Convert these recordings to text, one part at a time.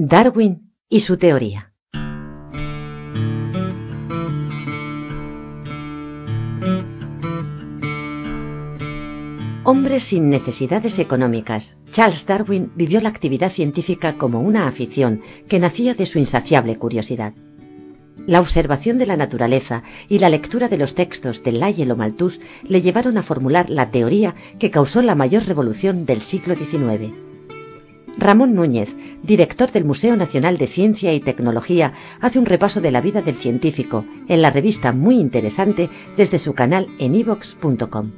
Darwin y su teoría. Hombre sin necesidades económicas, Charles Darwin vivió la actividad científica como una afición que nacía de su insaciable curiosidad. La observación de la naturaleza y la lectura de los textos de Lyell o Malthus le llevaron a formular la teoría que causó la mayor revolución del siglo XIX. Ramón Núñez, director del Museo Nacional de Ciencia y Tecnología, hace un repaso de la vida del científico en la revista Muy Interesante desde su canal en iVox.com.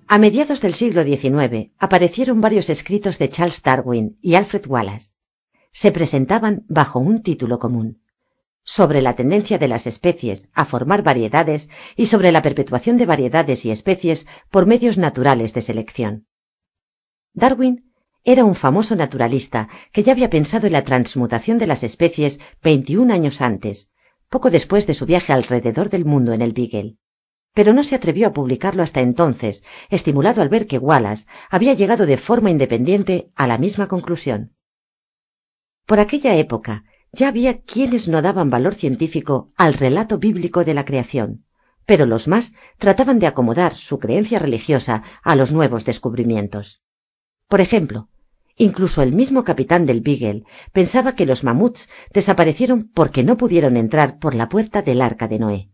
A mediados del siglo XIX aparecieron varios escritos de Charles Darwin y Alfred Wallace. Se presentaban bajo un título común: sobre la tendencia de las especies a formar variedades y sobre la perpetuación de variedades y especies por medios naturales de selección. Darwin era un famoso naturalista que ya había pensado en la transmutación de las especies 21 años antes, poco después de su viaje alrededor del mundo en el Beagle. Pero no se atrevió a publicarlo hasta entonces, estimulado al ver que Wallace había llegado de forma independiente a la misma conclusión. Por aquella época ya había quienes no daban valor científico al relato bíblico de la creación, pero los más trataban de acomodar su creencia religiosa a los nuevos descubrimientos. Por ejemplo, incluso el mismo capitán del Beagle pensaba que los mamuts desaparecieron porque no pudieron entrar por la puerta del Arca de Noé.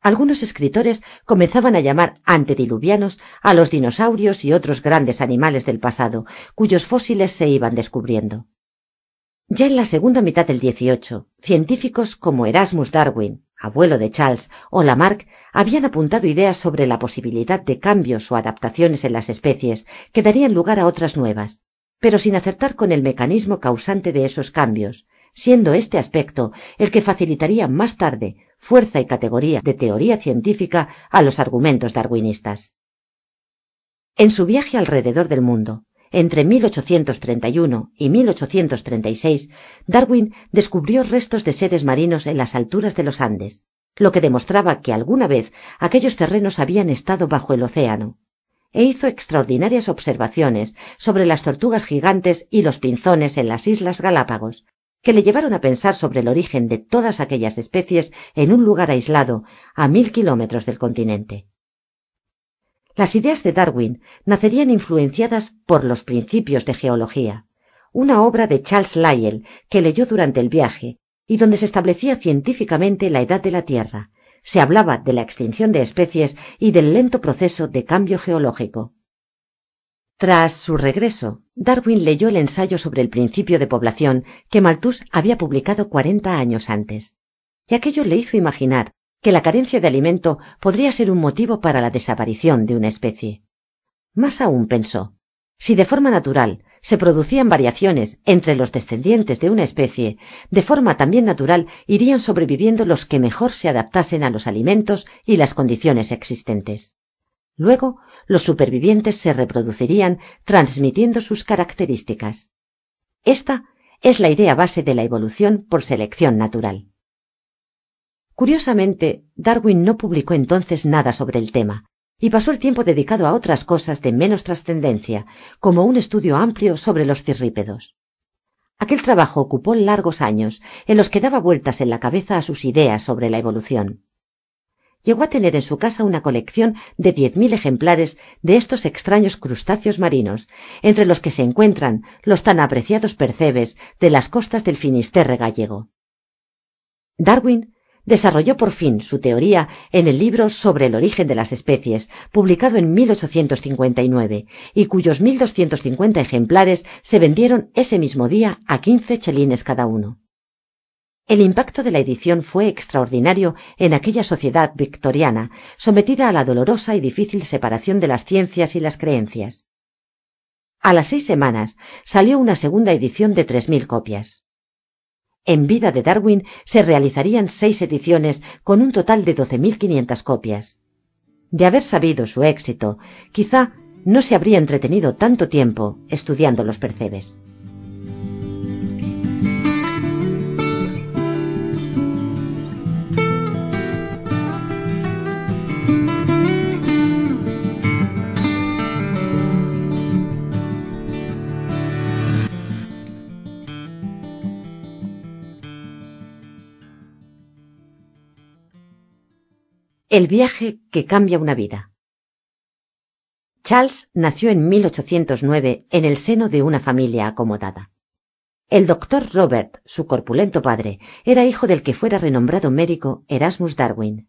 Algunos escritores comenzaban a llamar antediluvianos a los dinosaurios y otros grandes animales del pasado, cuyos fósiles se iban descubriendo. Ya en la segunda mitad del XVIII, científicos como Erasmus Darwin, abuelo de Charles, o Lamarck habían apuntado ideas sobre la posibilidad de cambios o adaptaciones en las especies que darían lugar a otras nuevas, pero sin acertar con el mecanismo causante de esos cambios, siendo este aspecto el que facilitaría más tarde fuerza y categoría de teoría científica a los argumentos darwinistas. En su viaje alrededor del mundo, entre 1831 y 1836, Darwin descubrió restos de seres marinos en las alturas de los Andes, lo que demostraba que alguna vez aquellos terrenos habían estado bajo el océano, e hizo extraordinarias observaciones sobre las tortugas gigantes y los pinzones en las Islas Galápagos, que le llevaron a pensar sobre el origen de todas aquellas especies en un lugar aislado a 1000 kilómetros del continente. Las ideas de Darwin nacerían influenciadas por los Principios de Geología, una obra de Charles Lyell que leyó durante el viaje y donde se establecía científicamente la edad de la Tierra. Se hablaba de la extinción de especies y del lento proceso de cambio geológico. Tras su regreso, Darwin leyó el ensayo sobre el principio de población que Malthus había publicado 40 años antes, y aquello le hizo imaginar que la carencia de alimento podría ser un motivo para la desaparición de una especie. Más aún pensó, si de forma natural se producían variaciones entre los descendientes de una especie, de forma también natural irían sobreviviendo los que mejor se adaptasen a los alimentos y las condiciones existentes. Luego, los supervivientes se reproducirían transmitiendo sus características. Esta es la idea base de la evolución por selección natural. Curiosamente, Darwin no publicó entonces nada sobre el tema, y pasó el tiempo dedicado a otras cosas de menos trascendencia, como un estudio amplio sobre los cirrípedos. Aquel trabajo ocupó largos años, en los que daba vueltas en la cabeza a sus ideas sobre la evolución. Llegó a tener en su casa una colección de 10.000 ejemplares de estos extraños crustáceos marinos, entre los que se encuentran los tan apreciados percebes de las costas del Finisterre gallego. Darwin desarrolló por fin su teoría en el libro Sobre el origen de las especies, publicado en 1859, y cuyos 1.250 ejemplares se vendieron ese mismo día a 15 chelines cada uno. El impacto de la edición fue extraordinario en aquella sociedad victoriana, sometida a la dolorosa y difícil separación de las ciencias y las creencias. A las 6 semanas salió una segunda edición de 3.000 copias. En vida de Darwin se realizarían 6 ediciones con un total de 12.500 copias. De haber sabido su éxito, quizá no se habría entretenido tanto tiempo estudiando los percebes. El viaje que cambia una vida. Charles nació en 1809 en el seno de una familia acomodada. El doctor Robert, su corpulento padre, era hijo del que fuera renombrado médico Erasmus Darwin.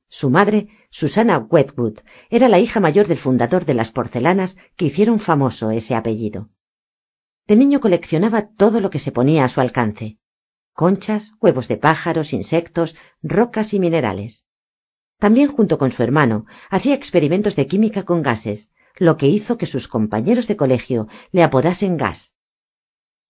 Su madre, Susanna Wedgwood, era la hija mayor del fundador de las porcelanas que hicieron famoso ese apellido. De niño coleccionaba todo lo que se ponía a su alcance: conchas, huevos de pájaros, insectos, rocas y minerales. También, junto con su hermano, hacía experimentos de química con gases, lo que hizo que sus compañeros de colegio le apodasen Gas.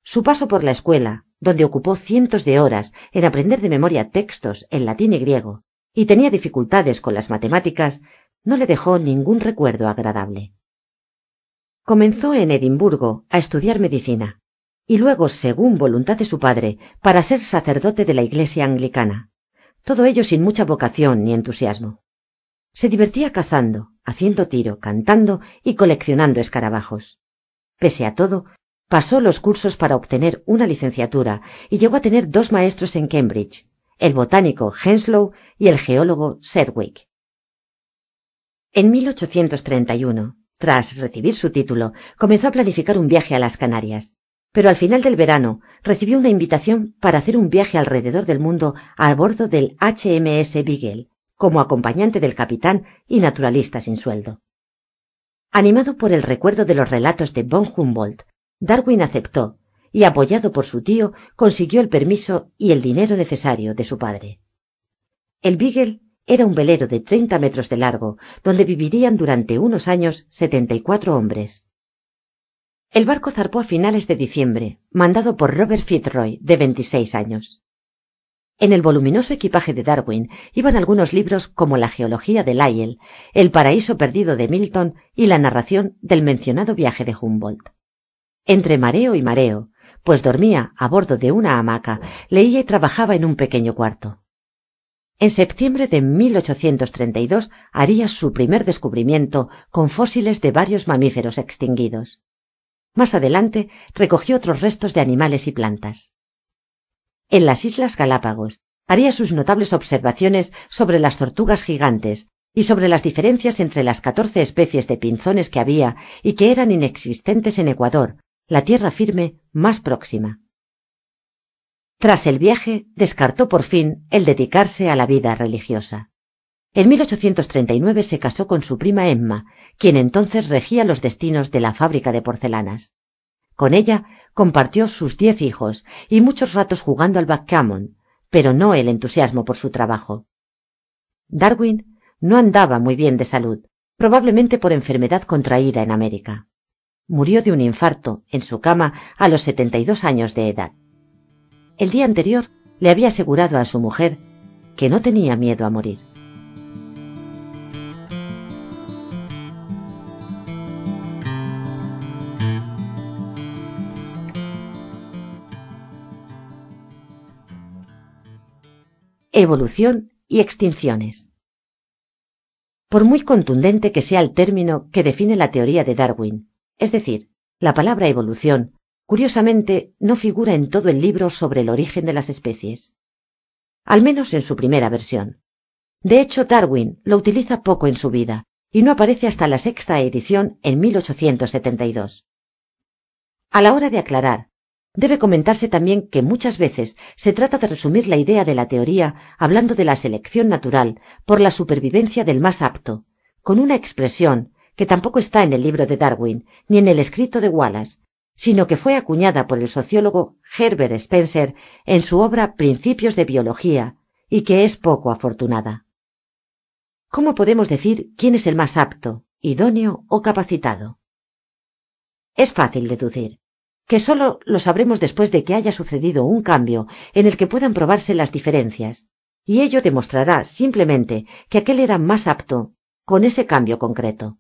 Su paso por la escuela, donde ocupó cientos de horas en aprender de memoria textos en latín y griego, y tenía dificultades con las matemáticas, no le dejó ningún recuerdo agradable. Comenzó en Edimburgo a estudiar medicina, y luego, según voluntad de su padre, para ser sacerdote de la iglesia anglicana. Todo ello sin mucha vocación ni entusiasmo. Se divertía cazando, haciendo tiro, cantando y coleccionando escarabajos. Pese a todo, pasó los cursos para obtener una licenciatura y llegó a tener 2 maestros en Cambridge, el botánico Henslow y el geólogo Sedgwick. En 1831, tras recibir su título, comenzó a planificar un viaje a las Canarias, pero al final del verano recibió una invitación para hacer un viaje alrededor del mundo a bordo del HMS Beagle, como acompañante del capitán y naturalista sin sueldo. Animado por el recuerdo de los relatos de von Humboldt, Darwin aceptó y, apoyado por su tío, consiguió el permiso y el dinero necesario de su padre. El Beagle era un velero de 30 metros de largo, donde vivirían durante unos años 74 hombres. El barco zarpó a finales de diciembre, mandado por Robert Fitzroy, de 26 años. En el voluminoso equipaje de Darwin iban algunos libros como La geología de Lyell, El paraíso perdido de Milton y la narración del mencionado viaje de Humboldt. Entre mareo y mareo, pues dormía a bordo de una hamaca, leía y trabajaba en un pequeño cuarto. En septiembre de 1832 haría su primer descubrimiento con fósiles de varios mamíferos extinguidos. Más adelante recogió otros restos de animales y plantas. En las Islas Galápagos haría sus notables observaciones sobre las tortugas gigantes y sobre las diferencias entre las 14 especies de pinzones que había y que eran inexistentes en Ecuador, la tierra firme más próxima. Tras el viaje, descartó por fin el dedicarse a la vida religiosa. En 1839 se casó con su prima Emma, quien entonces regía los destinos de la fábrica de porcelanas. Con ella compartió sus 10 hijos y muchos ratos jugando al backgammon, pero no el entusiasmo por su trabajo. Darwin no andaba muy bien de salud, probablemente por enfermedad contraída en América. Murió de un infarto en su cama a los 72 años de edad. El día anterior le había asegurado a su mujer que no tenía miedo a morir. Evolución y extinciones. Por muy contundente que sea el término que define la teoría de Darwin, es decir, la palabra evolución, curiosamente no figura en todo el libro sobre el origen de las especies. Al menos en su primera versión. De hecho, Darwin lo utiliza poco en su vida y no aparece hasta la 6ª edición en 1872. A la hora de aclarar, debe comentarse también que muchas veces se trata de resumir la idea de la teoría hablando de la selección natural por la supervivencia del más apto, con una expresión que tampoco está en el libro de Darwin ni en el escrito de Wallace, sino que fue acuñada por el sociólogo Herbert Spencer en su obra Principios de Biología y que es poco afortunada. ¿Cómo podemos decir quién es el más apto, idóneo o capacitado? Es fácil deducir que solo lo sabremos después de que haya sucedido un cambio en el que puedan probarse las diferencias, y ello demostrará simplemente que aquel era más apto con ese cambio concreto.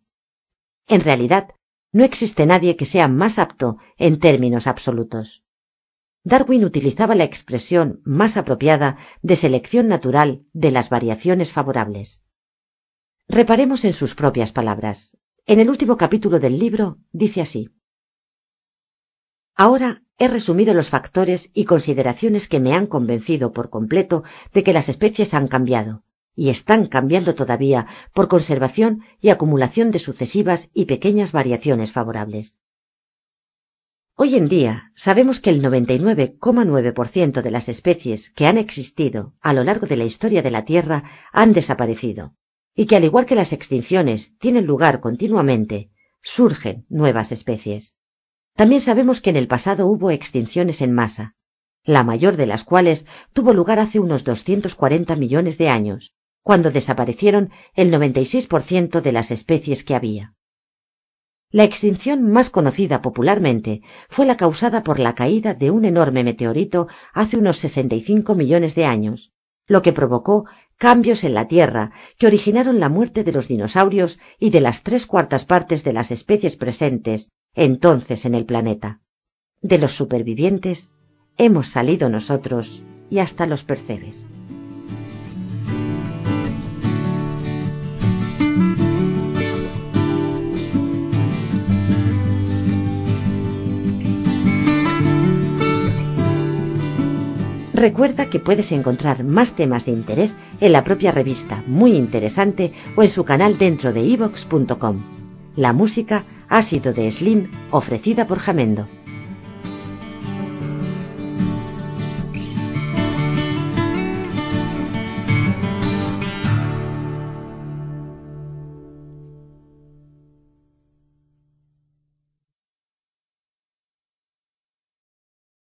En realidad, no existe nadie que sea más apto en términos absolutos. Darwin utilizaba la expresión más apropiada de selección natural de las variaciones favorables. Reparemos en sus propias palabras. En el último capítulo del libro dice así: Ahora he resumido los factores y consideraciones que me han convencido por completo de que las especies han cambiado, y están cambiando todavía por conservación y acumulación de sucesivas y pequeñas variaciones favorables. Hoy en día sabemos que el 99,9% de las especies que han existido a lo largo de la historia de la Tierra han desaparecido, y que al igual que las extinciones tienen lugar continuamente, surgen nuevas especies. También sabemos que en el pasado hubo extinciones en masa, la mayor de las cuales tuvo lugar hace unos 240 millones de años, cuando desaparecieron el 96% de las especies que había. La extinción más conocida popularmente fue la causada por la caída de un enorme meteorito hace unos 65 millones de años, lo que provocó cambios en la Tierra que originaron la muerte de los dinosaurios y de las 3/4 partes de las especies presentes entonces en el planeta. De los supervivientes hemos salido nosotros y hasta los percebes. Recuerda que puedes encontrar más temas de interés en la propia revista Muy Interesante o en su canal dentro de iVoox.com. La música ha sido de Slim, ofrecida por Jamendo.